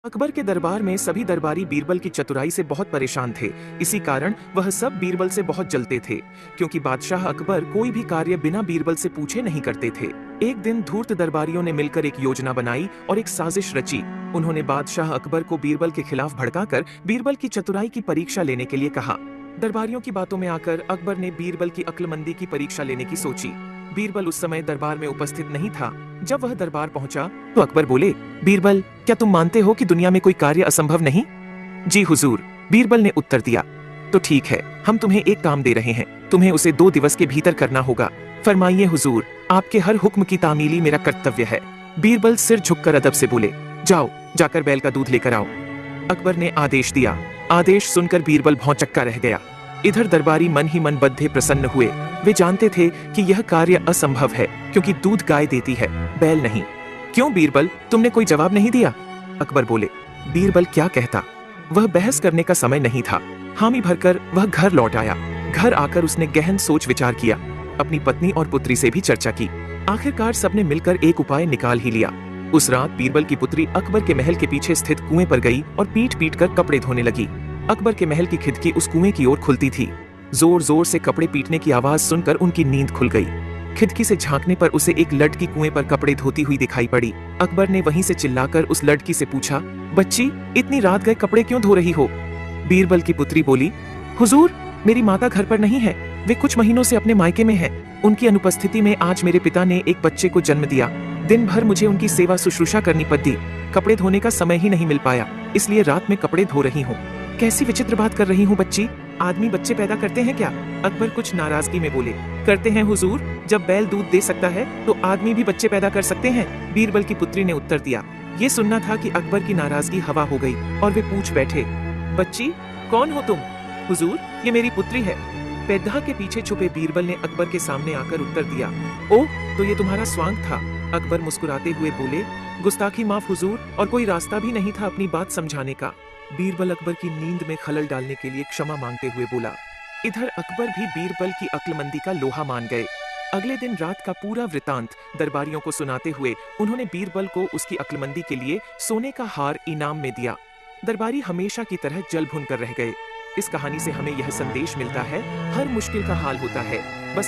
अकबर के दरबार में सभी दरबारी बीरबल की चतुराई से बहुत परेशान थे। इसी कारण वह सब बीरबल से बहुत जलते थे, क्योंकि बादशाह अकबर कोई भी कार्य बिना बीरबल से पूछे नहीं करते थे। एक दिन धूर्त दरबारियों ने मिलकर एक योजना बनाई और एक साजिश रची। उन्होंने बादशाह अकबर को बीरबल के खिलाफ भड़काकर बीरबल की चतुराई की परीक्षा लेने के लिए कहा। दरबारियों की बातों में आकर अकबर ने बीरबल की अक्लमंदी की परीक्षा लेने की सोची। बीरबल उस समय दरबार में उपस्थित नहीं था। जब वह दरबार पहुंचा तो अकबर बोले, बीरबल, क्या तुम मानते हो कि दुनिया में कोई कार्य असंभव नहीं? जी हुजूर, बीरबल ने उत्तर दिया। तो ठीक है, हम तुम्हें एक काम दे रहे हैं, तुम्हें उसे 2 दिवस के भीतर करना होगा। फरमाइए हुजूर, आपके हर हुक्म की तामीली मेरा कर्तव्य है। बीरबल सिर झुककर अदब से बोले, जाओ, जाकर बैल का दूध लेकर आओ। अकबर ने आदेश दिया। आदेश सुनकर बीरबल भौंचक्का रह गया। इधर दरबारी मन ही मन बद्धे प्रसन्न हुए। वे जानते थे कि यह कार्य असंभव है, क्योंकि दूध गाय देती है, बैल नहीं। क्यों बीरबल, तुमने कोई जवाब नहीं दिया? अकबर बोले, बीरबल क्या कहता? वह बहस करने का समय नहीं था। हामी भरकर वह घर लौट आया। घर आकर उसने गहन सोच विचार किया। अपनी पत्नी और पुत्री से भी चर्चा की। आखिरकार सबने मिलकर एक उपाय निकाल ही लिया। उस रात बीरबल की पुत्री अकबर के महल के पीछे स्थित कुएं पर गई और पीट पीट कर कपड़े धोने लगी। अकबर के महल की खिड़की उस कुएं की ओर खुलती थी। जोर जोर से कपड़े पीटने की आवाज सुनकर उनकी नींद खुल गई। खिड़की से झांकने पर उसे एक लड़की कुएं पर कपड़े धोती हुई दिखाई पड़ी। अकबर ने वहीं से चिल्लाकर उस लड़की से पूछा, बच्ची, इतनी रात गए कपड़े क्यों धो रही हो? बीरबल की पुत्री बोली, हुजूर, मेरी माता घर पर नहीं है, वे कुछ महीनों से अपने मायके में है। उनकी अनुपस्थिति में आज मेरे पिता ने एक बच्चे को जन्म दिया। दिन भर मुझे उनकी सेवा शुश्रूषा करनी पड़ी। कपड़े धोने का समय ही नहीं मिल पाया, इसलिए रात में कपड़े धो रही हूँ। कैसी विचित्र बात कर रही हूँ बच्ची, आदमी बच्चे पैदा करते हैं क्या? अकबर कुछ नाराजगी में बोले, करते हैं हुजूर, जब बैल दूध दे सकता है तो आदमी भी बच्चे पैदा कर सकते हैं। बीरबल की पुत्री ने उत्तर दिया। ये सुनना था कि अकबर की नाराजगी हवा हो गई और वे पूछ बैठे, बच्ची, कौन हो तुम? हुजूर, ये मेरी पुत्री है। पैदा के पीछे छुपे बीरबल ने अकबर के सामने आकर उत्तर दिया, ओह, तो ये तुम्हारा स्वांग था। अकबर मुस्कुराते हुए बोले, गुस्ताखी माफ हुजूर, और कोई रास्ता भी नहीं था अपनी बात समझाने का। बीरबल अकबर की नींद में खलल डालने के लिए क्षमा मांगते हुए बोला। इधर अकबर भी बीरबल की अक्लमंदी का लोहा मान गए। अगले दिन रात का पूरा वृतांत दरबारियों को सुनाते हुए उन्होंने बीरबल को उसकी अक्लमंदी के लिए सोने का हार इनाम में दिया। दरबारी हमेशा की तरह जल भुन कर रह गए। इस कहानी से हमें यह संदेश मिलता है, हर मुश्किल का हाल होता है,